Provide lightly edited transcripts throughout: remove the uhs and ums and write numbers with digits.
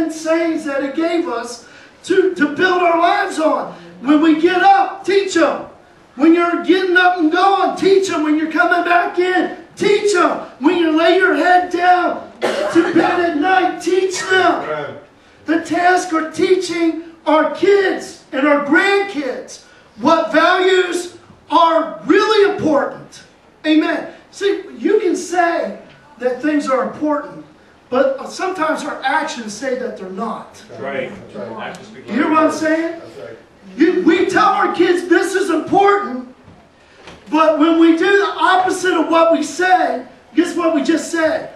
10 sayings that He gave us to build our lives on. When we get up, teach them. When you're getting up and going, teach them. When you're coming back in, teach them. When you lay your head down to bed at night, teach them. The task of teaching our kids and our grandkids what values are really important. Amen. See, you can say that things are important, but sometimes our actions say that they're not. That's right. That's right. You hear what I'm saying? That's right. We tell our kids this is important, but when we do the opposite of what we say, guess what we just said?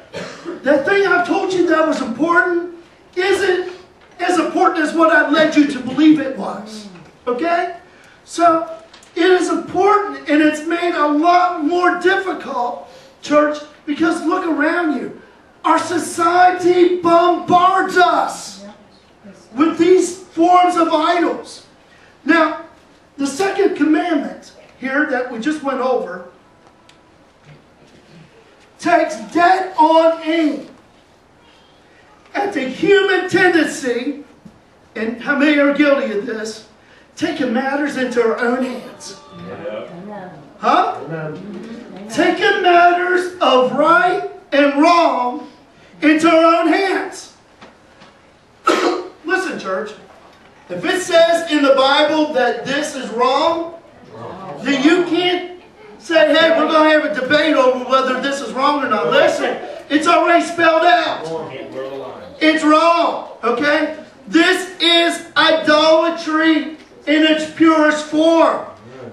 That thing I told you that was important isn't as important as what I led you to believe it was. Okay? So, it is important, and it's made a lot more difficult, church, because look around you. Our society bombards us with these forms of idols. Now, the second commandment here that we just went over takes dead on aim at the human tendency, and how many are guilty of this, taking matters into our own hands. Huh? Taking matters of right and wrong into our own hands. Listen, church. If it says in the Bible that this is wrong, then you can't say, hey, we're going to have a debate over whether this is wrong or not. Listen, it's already spelled out. It's wrong, okay? This is idolatry in its purest form.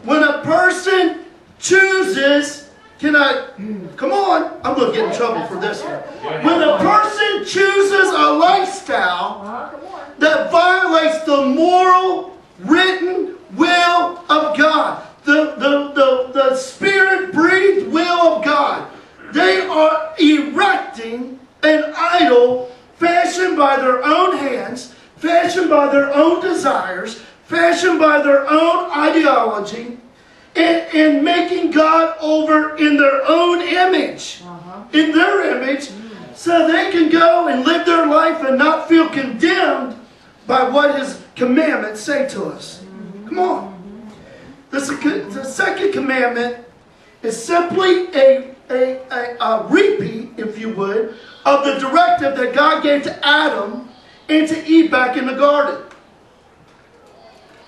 When a person chooses, come on, I'm going to get in trouble for this one. When a person chooses a lifestyle that violates the moral, written will of God, the Spirit-breathed will of God, they are erecting an idol fashioned by their own hands, fashioned by their own desires, fashioned by their own ideology, and making God over in their own image, in their image, so they can go and live their life and not feel condemned by what His commandments say to us. Come on. The second commandment is simply a repeat, if you would, of the directive that God gave to Adam and to Eve back in the garden.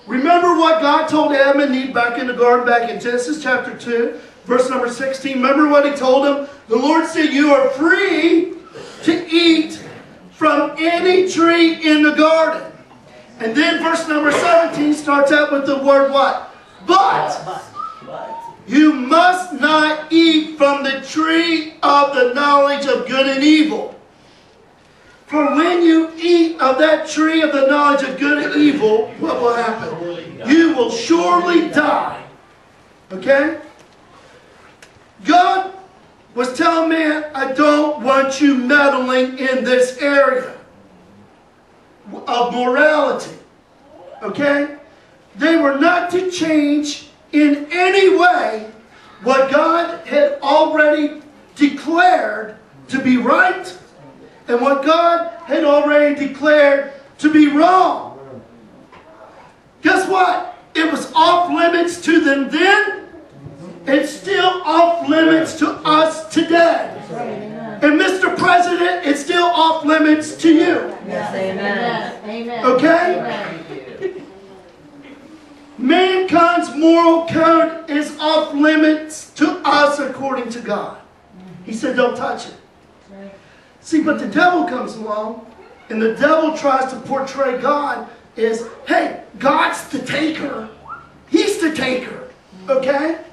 Remember what God told Adam and Eve back in the garden, back in Genesis chapter 2, verse number 16. Remember what He told them? The Lord said, you are free to eat from any tree in the garden. And then verse number 17 starts out with the word what? But you must not eat from the tree of the knowledge of good and evil. For when you eat of that tree of the knowledge of good and evil, what will happen? You will surely die. Okay? God was telling man, I don't want you meddling in this area of morality. Okay? They were not to change in any way what God had already declared to be right and what God had already declared to be wrong. Guess what? It was off limits to them then. It's still off limits to us today. And Mr. President, it's still off limits to you. Yes, amen. Okay? Amen. Mankind's moral code is off limits to us according to God. He said, don't touch it. See, but the devil comes along, and the devil tries to portray God as, hey, God's the taker. He's the taker. Okay?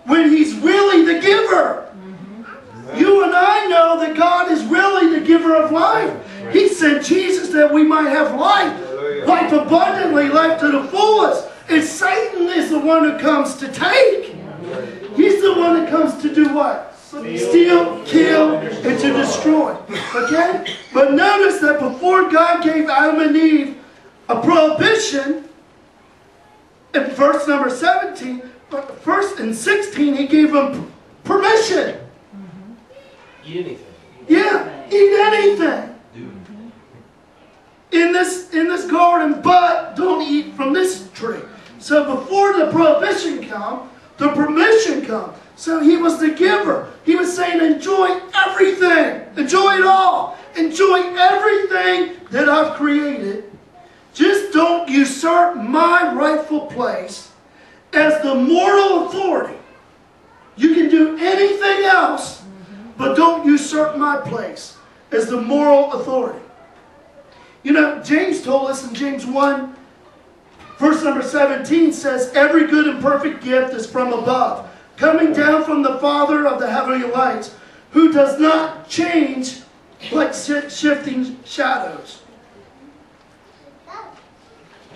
When He's really the giver. You and I know that God is really the giver of life. He sent Jesus that we might have life. Life abundantly, life to the fullest. And Satan is the one who comes to take. He's the one that comes to do what? Steal, kill, and to destroy. Okay? But notice that before God gave Adam and Eve a prohibition, in verse number 17, first in 16, He gave them permission. Eat anything. Yeah, eat anything. in this garden, but don't eat from this tree. So before the prohibition come, the permission come. So he was the giver. He was saying, enjoy everything. Enjoy it all. Enjoy everything that I've created. Just don't usurp my rightful place as the moral authority. You can do anything else, but don't usurp my place as the moral authority. You know, James told us in James 1, verse number 17 says, every good and perfect gift is from above, coming down from the Father of the heavenly lights, who does not change like shifting shadows.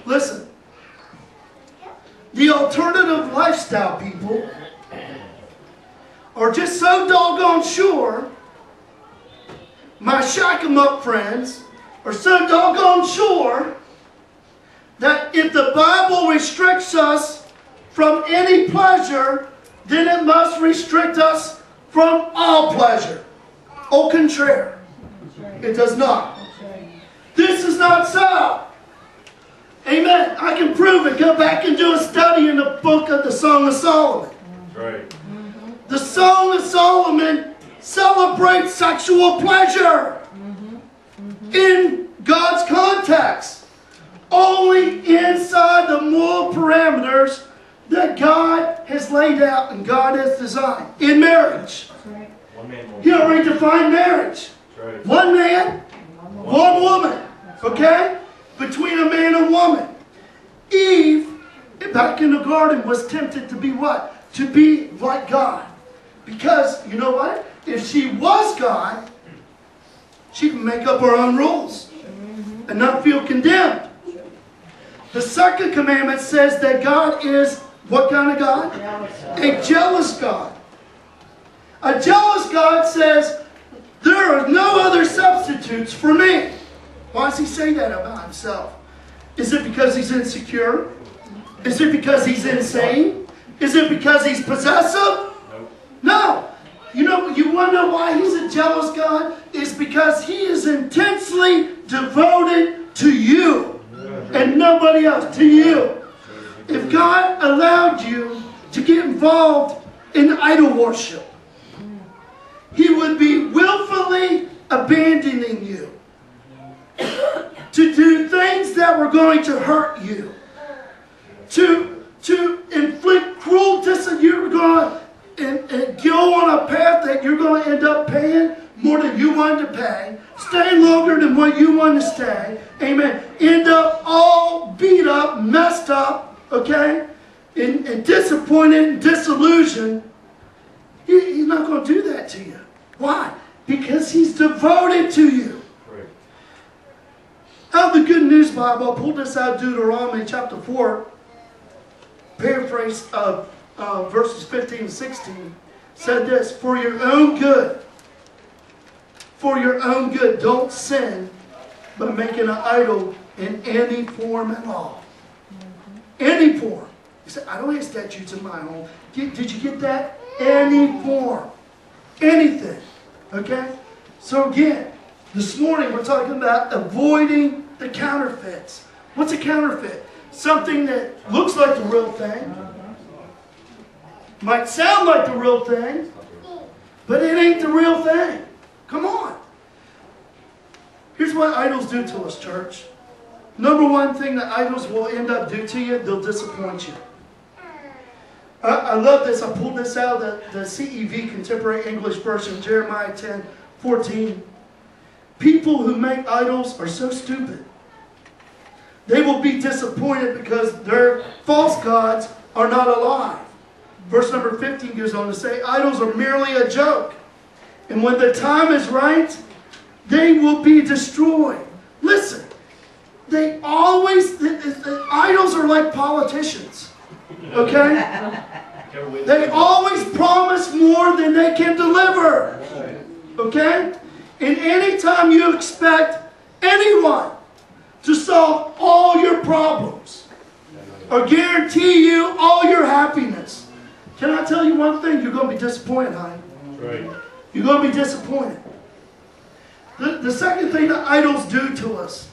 Listen, the alternative lifestyle people are just so doggone sure, my shack 'em up friends are so doggone sure that if the Bible restricts us from any pleasure, then it must restrict us from all pleasure. Au contraire, it does not. This is not so. Amen. I can prove it. Go back and do a study in the book of the Song of Solomon. That's right. The Song of Solomon celebrates sexual pleasure in God's context. Only inside the moral parameters that God has laid out and God has designed in marriage. One man, one He already defined marriage. right. One man, one woman. Okay? Between a man and woman. Eve, back in the garden, was tempted to be what? To be like God. Because, you know what? If she was God, she can make up her own rules and not feel condemned. The second commandment says that God is what kind of God? A jealous God. A jealous God says, there are no other substitutes for me. Why does he say that about himself? Is it because he's insecure? Is it because he's insane? Is it because he's possessive? No. You want to know why he's a jealous God? It's because he is intensely devoted to you and nobody else, to you. If God allowed you to get involved in idol worship, he would be willfully abandoning you to do things that were going to hurt you, to inflict cruel discipline. You're going and go on a path that you're going to end up paying more than you wanted to pay, stay longer than what you wanted to stay, amen, end up all beat up, messed up, okay, and disappointed and disillusioned. He's not going to do that to you. Why? Because he's devoted to you. Out of the Good News Bible, I pulled this out of Deuteronomy chapter 4, paraphrase of verses 15 and 16, said this, for your own good, don't sin by making an idol in any form at all. Any form. You say, I don't have statutes in my home. Did you get that? Any form. Anything. Okay? So again, this morning we're talking about avoiding the counterfeits. What's a counterfeit? Something that looks like the real thing, might sound like the real thing, but it ain't the real thing. Come on. Here's what idols do to us, church. Number one thing that idols will end up do to you, they'll disappoint you. I love this. I pulled this out of the CEV, Contemporary English Version, Jeremiah 10:14. People who make idols are so stupid. They will be disappointed because their false gods are not alive. Verse number 15 goes on to say, idols are merely a joke. And when the time is right, they will be destroyed. Listen, the idols are like politicians. Okay? They always promise more than they can deliver. Okay? And anytime you expect anyone to solve all your problems or guarantee you all your happiness, can I tell you one thing? You're going to be disappointed, honey. Right. You're going to be disappointed. The second thing that idols do to us